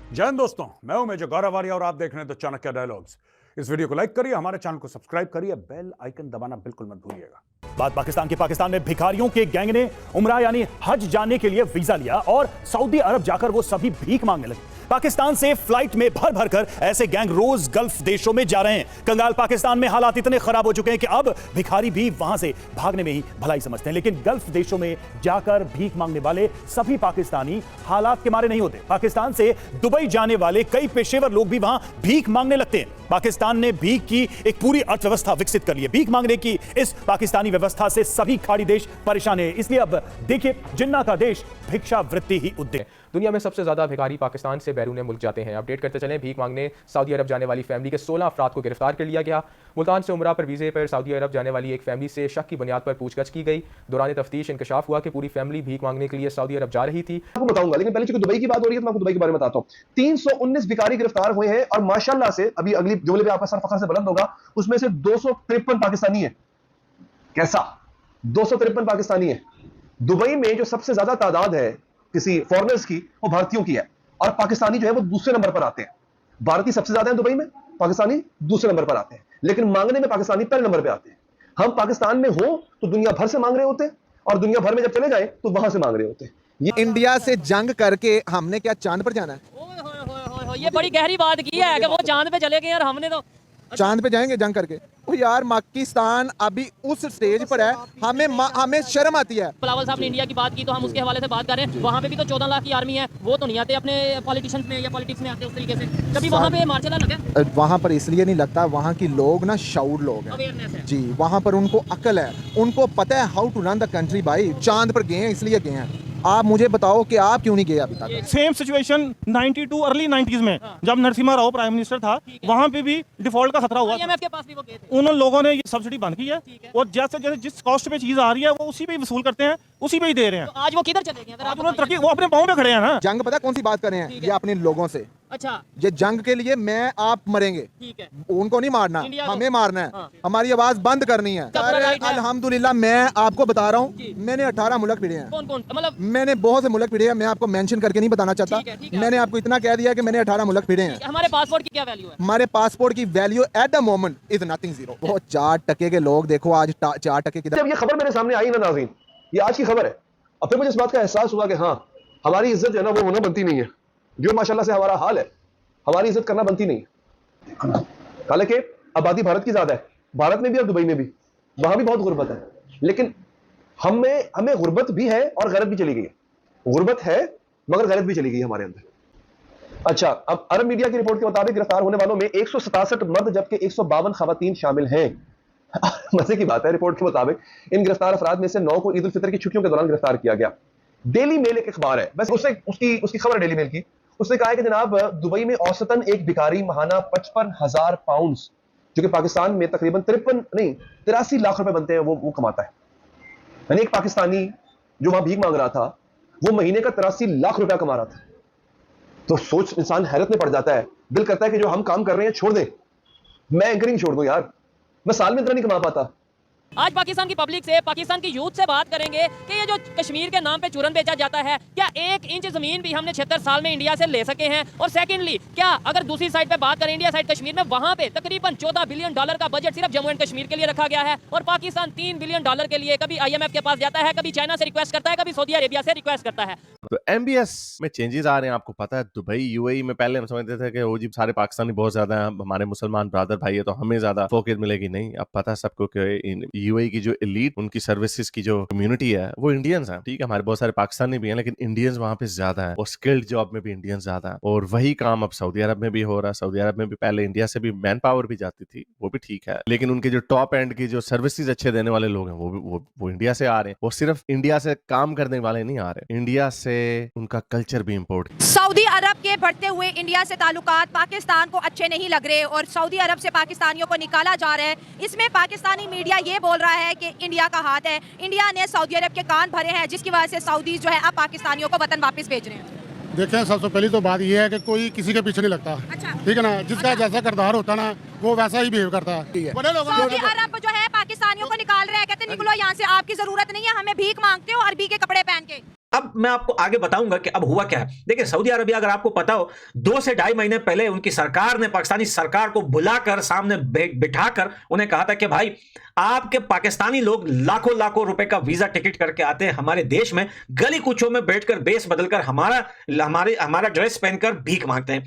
जय हिंद दोस्तों, मैं हूं मेजर गौरव आर्या और आप देख रहे हैं द चाणक्य डायलॉग्स। इस वीडियो को लाइक करिए, हमारे चैनल को सब्सक्राइब करिए, बेल आइकन दबाना बिल्कुल मत भूलिएगा। बात पाकिस्तान में भिखारियों के गैंग ने उमरा यानी हज जाने के लिए वीजा लिया और सऊदी अरब जाकर वो सभी भीख मांगने लगे। पाकिस्तान से फ्लाइट में भर भर कर ऐसे गैंग रोज गल्फ देशों में जा रहे हैं। कंगाल पाकिस्तान में हालात इतने खराब हो चुके हैं कि अब भिखारी भी वहां से भागने में ही भलाई समझते हैं। लेकिन गल्फ देशों में जाकर भीख मांगने वाले सभी पाकिस्तानी हालात के मारे नहीं होते। पाकिस्तान से दुबई जाने वाले कई पेशेवर लोग भी वहां भीख मांगने लगते हैं। पाकिस्तान ने भीख की एक पूरी अर्थव्यवस्था विकसित कर ली है। भीख मांगने की इस पाकिस्तानी व्यवस्था से सभी खाड़ी देश परेशान है। इसलिए अब देखिए, जिन्ना का देश भिक्षावृत्ति ही उद्देश्य। दुनिया में सबसे ज्यादा भिखारी पाकिस्तान से बैरून मुल्क जाते हैं। अपडेट करते चलें, भीख मांगने सऊदी अरब जाने वाली फैमिली के 16 अफराद को गिरफ्तार कर लिया गया। मुल्तान से उमरा पर वीजे पर सऊदी अरब जाने वाली एक फैमिली से शक की बुनियाद पर पूछताछ की गई। दौरान तफ्तीश इंकशाफ हुआ कि पूरी फैमिली भीख मांगने के लिए सऊदी अरब जा रही थी। आपको बताऊंगा, लेकिन पहले चूंकि दुबई की बात हो रही है तो मैं आपको दुबई के बारे में बताता हूं। 319 भिखारी गिरफ्तार हुए हैं और माशाल्लाह से अभी अगली जुमले पे आपका सर फखर से बुलंद होगा, उसमें से 253 पाकिस्तानी है। कैसा? 253 पाकिस्तानी है। दुबई में जो सबसे ज्यादा तादाद है किसी फॉरेनर्स की, वो भारतीयों की है और पाकिस्तानी जो है वो दूसरे नंबर पर आते हैं। भारतीय सबसे ज्यादा है दुबई में, पाकिस्तानी दूसरे नंबर पर आते हैं, लेकिन मांगने में पाकिस्तानी पहले नंबर पर आते हैं। हम पाकिस्तान में हो तो दुनिया भर से मांग रहे होते हैं और दुनिया भर में जब चले जाए तो वहां से मांग रहे होते हैं। ये इंडिया से जंग करके हमने क्या चांद पर जाना है? ये बड़ी गहरी बात की है कि वो चांद पे चले गए और हमने तो चांद पे जाएंगे जंग करके? ओ यार, पाकिस्तान अभी उस स्टेज पर है, हमें शर्म आती है। बिलावल साहब ने इंडिया की बात की तो हम उसके हवाले से बात कर रहे हैं। वहाँ पे भी तो 14 लाख की आर्मी है, वो तो नहीं आते अपने पॉलिटिशियंस में या पॉलिटिक्स में आते उस तरीके से। कभी वहाँ पे मार्शल लगे? वहाँ पर इसलिए नहीं लगता, वहाँ की लोग ना शाउर लोग हैं जी। वहाँ पर उनको अकल है, उनको पता है how to run the country. भाई चांद पर गए हैं इसलिए गए हैं। आप मुझे बताओ कि आप क्यों नहीं गए अभी तक? सेम सिचुएशन 92 अर्ली 90s में जब नरसिम्हा राव प्राइम मिनिस्टर था, वहाँ पे भी डिफॉल्ट का खतरा हुआ। IMF के पास भी वो गए थे। उन लोगों ने ये सब्सिडी बंद की है और जैसे जैसे जिस कॉस्ट पे चीज आ रही है वो उसी पे ही वसूल करते हैं, उसी पे ही दे रहे हैं। तो आज वो किधर चले गए? अगर आप उन्होंने तरक्की, वो अपने पाँव पे खड़े हैं ना। जंग पता कौन सी बात कर रहे हैं ये अपने लोगों से? अच्छा, ये जंग के लिए मैं आप मरेंगे, ठीक है। उनको नहीं मारना, हमें मारना है। हाँ। हमारी आवाज बंद करनी है। अल्हम्दुलिल्लाह मैं आपको बता रहा हूँ, मैंने 18 मुल्क फिरे हैं। कौन कौन? मतलब मैंने बहुत से मुल्क फिरे हैं, मैं आपको मेंशन करके नहीं बताना चाहता। ठीक है। मैंने आपको इतना कह दिया कि मैंने 18 मुल्क फिरे हैं। हमारे पासपोर्ट की क्या वैल्यू है? हमारे पासपोर्ट की value at the moment is nothing, zero. वो 4% के लोग देखो आज 4% किधर। जब ये खबर मेरे सामने आई ना नाज़रीन, ये आज की खबर है, और फिर मुझे इस बात का एहसास हुआ कि हाँ, हमारी इज्जत जो है ना वो होना बनती नहीं है। जो माशाल्लाह से हमारा हाल है, हमारी इज्जत करना बनती नहीं है। हालांकि आबादी भारत की ज्यादा है, भारत में भी और दुबई में भी, वहां भी बहुत गुर्बत है, लेकिन हमें गुर्बत भी है और गैरत भी चली गई है। गुर्बत है मगर गैरत भी चली गई है हमारे अंदर। अच्छा, अब अरब मीडिया की रिपोर्ट के मुताबिक गिरफ्तार होने वालों में 167 मर्द जबकि 152 खवातीन शामिल हैं। मजे की बात है, रिपोर्ट के मुताबिक इन गिरफ्तार अफराद में से 9 को ईद उल फितर की छुट्टियों के दौरान गिरफ्तार किया गया। डेली मेल एक अखबार है, बस उसकी खबर डेली मेल की। उसने कहा है कि जनाब दुबई में औसतन एक भिखारी महाना 55,000 पाउंड, जो कि पाकिस्तान में तकरीबन 83 लाख रुपए बनते हैं, वो कमाता है। यानी एक पाकिस्तानी जो वहां भीख मांग रहा था वो महीने का 83 लाख रुपया कमा रहा था। तो सोच, इंसान हैरत में पड़ जाता है। दिल करता है कि जो हम काम कर रहे हैं छोड़ दें, मैं एंकरिंग छोड़ दूं यार, मैं साल में इतना नहीं कमा पाता। आज पाकिस्तान की पब्लिक से, पाकिस्तान की यूथ से बात करेंगे कि ये जो कश्मीर के नाम पे चूरन बेचा जाता है, क्या 1 इंच जमीन भी हमने 76 साल में इंडिया से ले सके हैं? और सेकेंडली, क्या अगर दूसरी साइड पे बात करें, इंडिया साइड कश्मीर में, वहां पे तकरीबन 14 बिलियन डॉलर का बजट सिर्फ जम्मू एंड कश्मीर के लिए रखा गया है और पाकिस्तान 3 बिलियन डॉलर के लिए कभी IMF के पास जाता है, कभी चाइना से रिक्वेस्ट करता है, कभी सऊदी अरेबिया से रिक्वेस्ट करता है। तो MBS में चेंजेस आ रहे हैं, आपको पता है। दुबई UAE में पहले हम समझते थे कि वो जी सारे पाकिस्तानी बहुत ज्यादा हैं, हमारे मुसलमान ब्रदर भाई है तो हमें ज्यादा फोकस मिलेगी। नहीं, अब पता है सबको कि UAE की जो एलीट, उनकी सर्विसेज की जो कम्युनिटी है वो इंडियंस है। ठीक है, हमारे बहुत सारे पाकिस्तानी भी हैं, लेकिन इंडियंस वहां पे ज्यादा है और स्किल्ड जॉब में भी इंडियंस ज्यादा है। और वही काम अब सऊदी अरब में भी हो रहा है। सऊदी अरब में भी पहले इंडिया से भी मैन पावर भी जाती थी, वो भी ठीक है, लेकिन उनके जो टॉप एंड की जो सर्विसेज अच्छे देने वाले लोग हैं वो इंडिया से आ रहे हैं। वो सिर्फ इंडिया से काम करने वाले नहीं आ रहे, इंडिया से उनका कल्चर भी इम्पोर्ट। सऊदी अरब के बढ़ते हुए इंडिया से ताल्लुकात पाकिस्तान को अच्छे नहीं लग रहे और सऊदी अरब से पाकिस्तानियों को निकाला जा रहा है। इसमें पाकिस्तानी मीडिया ये बोल रहा है कि इंडिया का हाथ है, इंडिया ने सऊदी अरब के कान भरे हैं, जिसकी वजह से सऊदी जो है अब पाकिस्तानियों को वतन वापस भेज रहे हैं। देखें, सबसे पहली तो बात यह है कि कोई किसी के पीछे नहीं लगता। अच्छा। ठीक है ना, जिसका जैसा किरदार होता है ना वो वैसा ही बिहेव करता है। बड़े लोगों सऊदी अरब जो है पाकिस्तानियों को निकाल रहे हैं, कहते निकलो यहाँ से, आपकी जरूरत नहीं है, हमें भीख मांगते हो अरबी के कपड़े पहन के। अब मैं आपको आगे बताऊंगा कि अब हुआ क्या है। देखिए सऊदी अरबिया, अगर आपको पता हो, 2 से ढाई महीने पहले उनकी सरकार ने पाकिस्तानी सरकार को बुलाकर सामने बिठाकर उन्हें कहा था कि भाई आपके पाकिस्तानी लोग लाखों लाखों रुपए का वीजा टिकट करके आते हैं हमारे देश में, गली कूचों में बैठकर बेस बदलकर हमारा ड्रेस पहनकर भीख मांगते हैं।